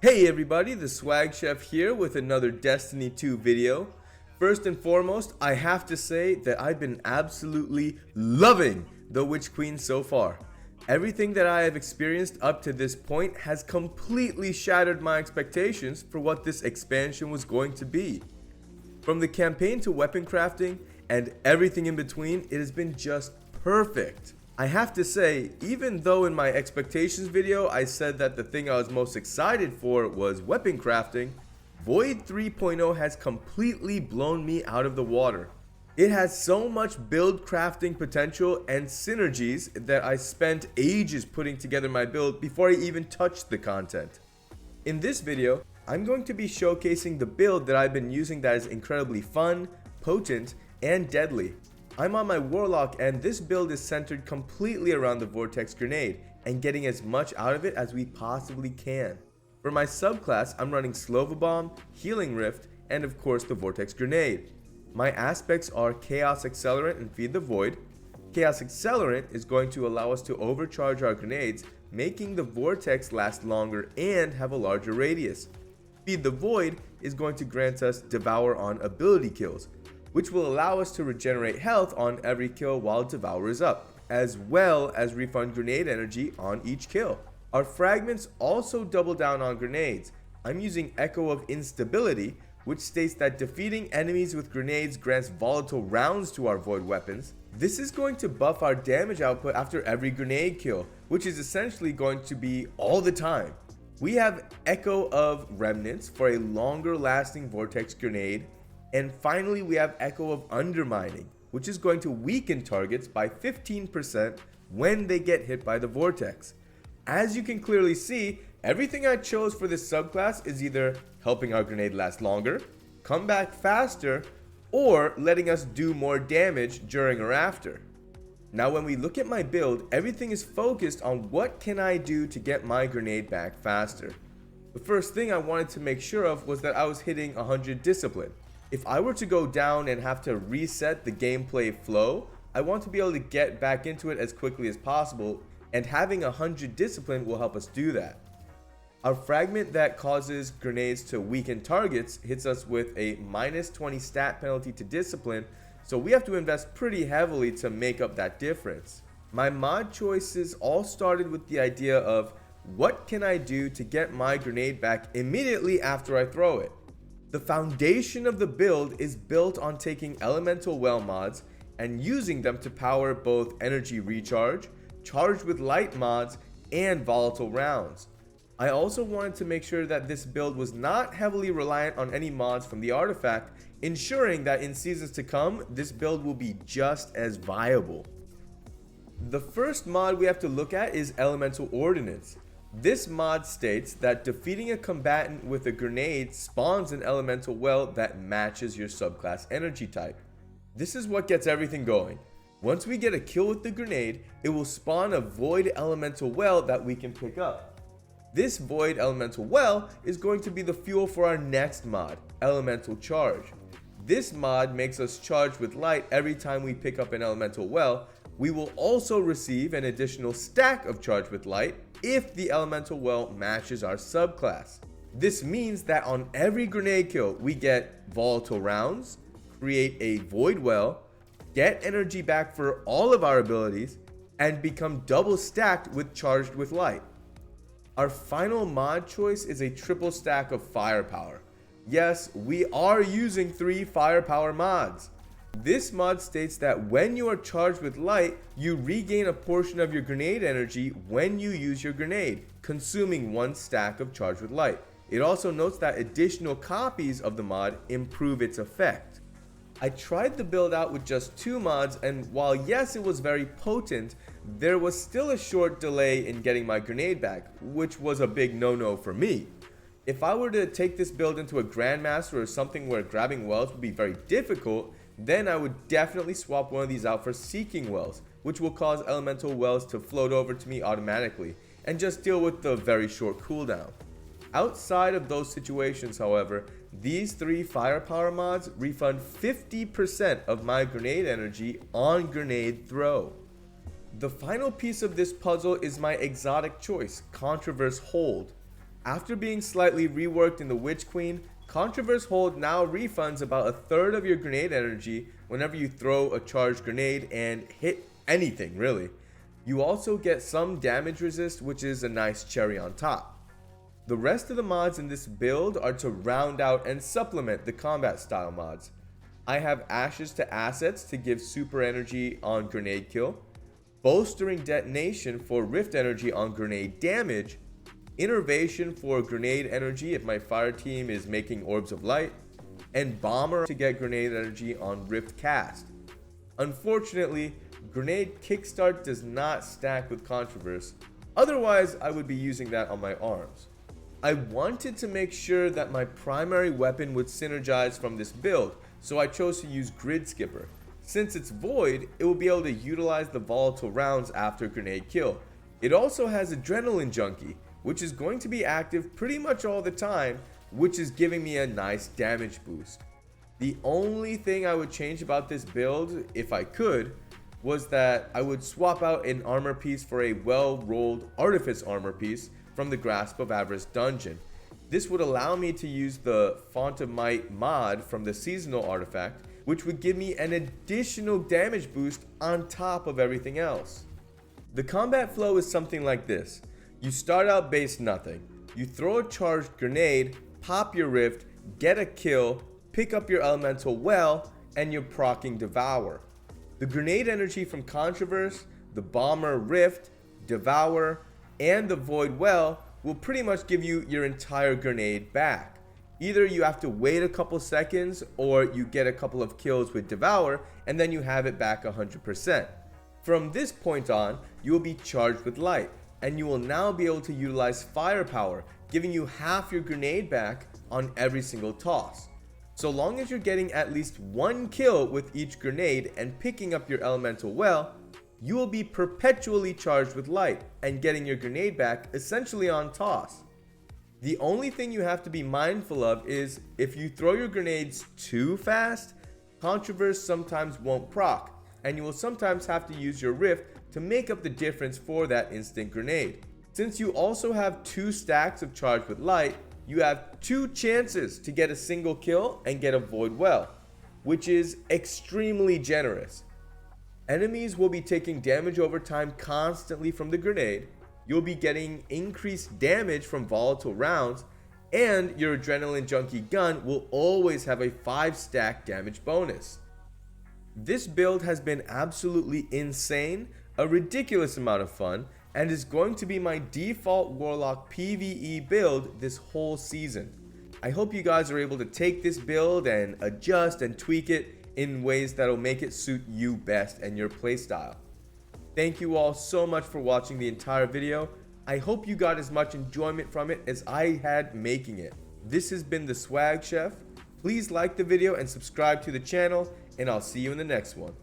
Hey everybody, the Swag Chef here with another Destiny 2 video. First and foremost, I have to say that I've been absolutely loving the Witch Queen so far. Everything that I have experienced up to this point has completely shattered my expectations for what this expansion was going to be. From the campaign to weapon crafting and everything in between, it has been just perfect. I have to say, even though in my expectations video I said that the thing I was most excited for was weapon crafting, Void 3.0 has completely blown me out of the water. It has so much build crafting potential and synergies that I spent ages putting together my build before I even touched the content. In this video, I'm going to be showcasing the build that I've been using that is incredibly fun, potent, and deadly. I'm on my Warlock and this build is centered completely around the Vortex Grenade and getting as much out of it as we possibly can. For my subclass, I'm running Slova Bomb, Healing Rift, and of course the Vortex Grenade. My aspects are Chaos Accelerant and Feed the Void. Chaos Accelerant is going to allow us to overcharge our grenades, making the Vortex last longer and have a larger radius. Feed the Void is going to grant us Devour on ability kills, which will allow us to regenerate health on every kill while Devour is up, as well as refund grenade energy on each kill. Our fragments also double down on grenades. I'm using Echo of Instability, which states that defeating enemies with grenades grants volatile rounds to our void weapons. This is going to buff our damage output after every grenade kill, which is essentially going to be all the time. We have Echo of Remnants for a longer lasting Vortex Grenade. And finally, we have Echo of Undermining, which is going to weaken targets by 15% when they get hit by the Vortex. As you can clearly see, everything I chose for this subclass is either helping our grenade last longer, come back faster, or letting us do more damage during or after. Now when we look at my build, everything is focused on what can I do to get my grenade back faster. The first thing I wanted to make sure of was that I was hitting 100 discipline. If I were to go down and have to reset the gameplay flow, I want to be able to get back into it as quickly as possible, and having 100 discipline will help us do that. Our fragment that causes grenades to weaken targets hits us with a minus 20 stat penalty to discipline, so we have to invest pretty heavily to make up that difference. My mod choices all started with the idea of what can I do to get my grenade back immediately after I throw it. The foundation of the build is built on taking elemental well mods and using them to power both energy recharge, charged with light mods, and volatile rounds. I also wanted to make sure that this build was not heavily reliant on any mods from the artifact, ensuring that in seasons to come, this build will be just as viable. The first mod we have to look at is Elemental Ordnance. This mod states that defeating a combatant with a grenade spawns an elemental well that matches your subclass energy type. This is what gets everything going. Once we get a kill with the grenade, it will spawn a void elemental well that we can pick up. This void elemental well is going to be the fuel for our next mod, Elemental Charge. This mod makes us charge with light every time we pick up an elemental well. We will also receive an additional stack of charge with light if the elemental well matches our subclass. This means that on every grenade kill we get volatile rounds, create a void well, get energy back for all of our abilities, and become double stacked with charged with light. Our final mod choice is a triple stack of firepower. Yes, we are using 3 firepower mods. This mod states that when you are charged with light, you regain a portion of your grenade energy when you use your grenade, consuming 1 stack of charged with light. It also notes that additional copies of the mod improve its effect. I tried the build out with just 2 mods, and while yes it was very potent, there was still a short delay in getting my grenade back, which was a big no-no for me. If I were to take this build into a Grandmaster or something where grabbing wells would be very difficult, then I would definitely swap one of these out for Seeking Wells, which will cause elemental wells to float over to me automatically, and just deal with the very short cooldown. Outside of those situations, however, these 3 firepower mods refund 50% of my grenade energy on grenade throw. The final piece of this puzzle is my exotic choice, Controverse Hold. After being slightly reworked in the Witch Queen, Controverse Hold now refunds about a third of your grenade energy whenever you throw a charged grenade and hit anything really. You also get some damage resist, which is a nice cherry on top. The rest of the mods in this build are to round out and supplement the combat style mods. I have Ashes to Assets to give super energy on grenade kill, Bolstering Detonation for rift energy on grenade damage, Innervation for grenade energy if my fire team is making orbs of light, and Bomber to get grenade energy on rift cast. Unfortunately, grenade kickstart does not stack with Controverse, otherwise I would be using that on my arms. I wanted to make sure that my primary weapon would synergize from this build, so I chose to use Grid Skipper. Since it's void, it will be able to utilize the volatile rounds after grenade kill. It also has Adrenaline Junkie, which is going to be active pretty much all the time, which is giving me a nice damage boost. The only thing I would change about this build, if I could, was that I would swap out an armor piece for a well-rolled Artifice armor piece from the Grasp of Avarice dungeon. This would allow me to use the Font of Might mod from the seasonal artifact, which would give me an additional damage boost on top of everything else. The combat flow is something like this. You start out base nothing. You throw a charged grenade, pop your rift, get a kill, pick up your elemental well, and you're proccing Devour. The grenade energy from Controverse, the Bomber Rift, Devour, and the Void Well will pretty much give you your entire grenade back. Either you have to wait a couple seconds or you get a couple of kills with Devour and then you have it back 100%. From this point on, you will be charged with light, and you will now be able to utilize firepower, giving you half your grenade back on every single toss. So long as you're getting at least one kill with each grenade and picking up your elemental well, you will be perpetually charged with light and getting your grenade back essentially on toss. The only thing you have to be mindful of is if you throw your grenades too fast, Controverse sometimes won't proc, and you will sometimes have to use your rift to make up the difference for that instant grenade. Since you also have 2 stacks of Charged with Light, you have 2 chances to get a single kill and get a Void Well, which is extremely generous. Enemies will be taking damage over time constantly from the grenade, you'll be getting increased damage from volatile rounds, and your Adrenaline Junkie gun will always have a 5-stack damage bonus. This build has been absolutely insane, a ridiculous amount of fun, and is going to be my default Warlock PvE build this whole season. I hope you guys are able to take this build and adjust and tweak it in ways that will make it suit you best and your playstyle. Thank you all so much for watching the entire video. I hope you got as much enjoyment from it as I had making it. This has been the Swag Chef. Please like the video and subscribe to the channel, and I'll see you in the next one.